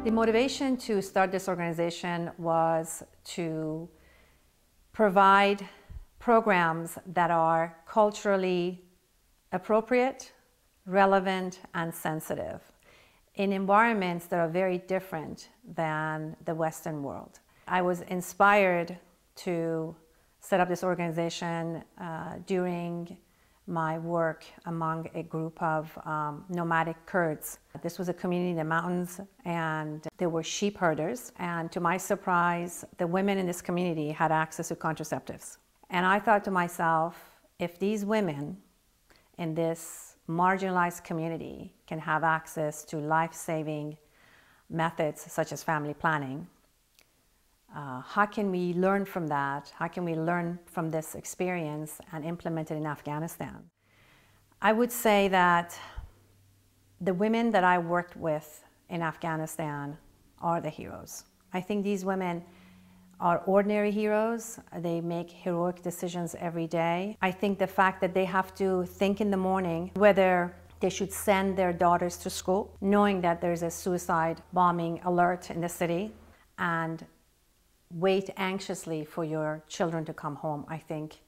The motivation to start this organization was to provide programs that are culturally appropriate, relevant, and sensitive in environments that are very different than the Western world. I was inspired to set up this organization during my work among a group of nomadic Kurds. This was a community in the mountains, and there were sheep herders. And to my surprise, the women in this community had access to contraceptives. And I thought to myself, if these women in this marginalized community can have access to life-saving methods such as family planning, how can we learn from that? How can we learn from this experience and implement it in Afghanistan? I would say that the women that I worked with in Afghanistan are the heroes. I think these women are ordinary heroes. They make heroic decisions every day. I think the fact that they have to think in the morning whether they should send their daughters to school, knowing that there's a suicide bombing alert in the city, and wait anxiously for your children to come home, I think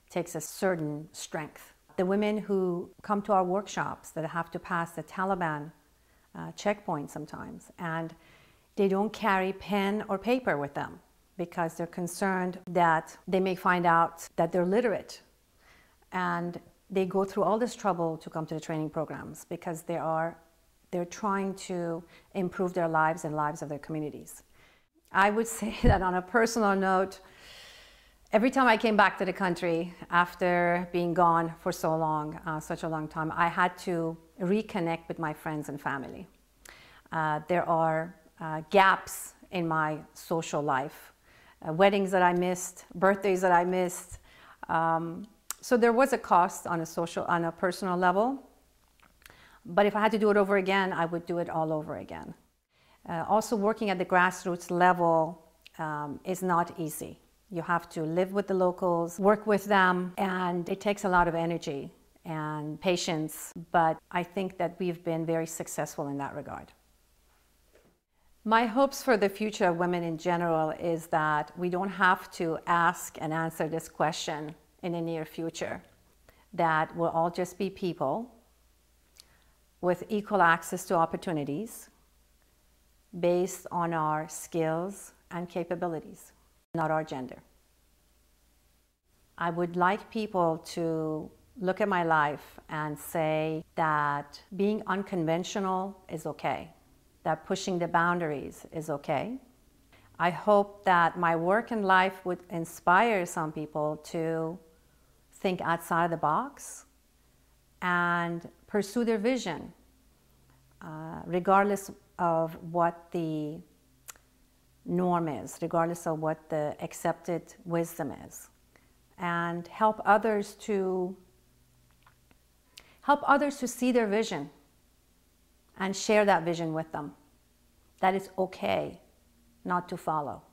takes a certain strength. The women who come to our workshops that have to pass the Taliban checkpoint sometimes, and they don't carry pen or paper with them because they're concerned that they may find out that they're literate, and they go through all this trouble to come to the training programs because they're trying to improve their lives and lives of their communities. I would say that on a personal note, every time I came back to the country after being gone for so long, such a long time, I had to reconnect with my friends and family. There are gaps in my social life, weddings that I missed, birthdays that I missed. So there was a cost on a personal level, but if I had to do it over again, I would do it all over again. Also, working at the grassroots level is not easy. You have to live with the locals, work with them, and it takes a lot of energy and patience, but I think that we've been very successful in that regard. My hopes for the future of women in general is that we don't have to ask and answer this question in the near future, that we'll all just be people with equal access to opportunities based on our skills and capabilities, not our gender. I would like people to look at my life and say that being unconventional is okay, that pushing the boundaries is okay. I hope that my work in life would inspire some people to think outside the box and pursue their vision, regardless of what the norm is, regardless of what the accepted wisdom is, and help others to see their vision and share that vision with them, that it's okay not to follow.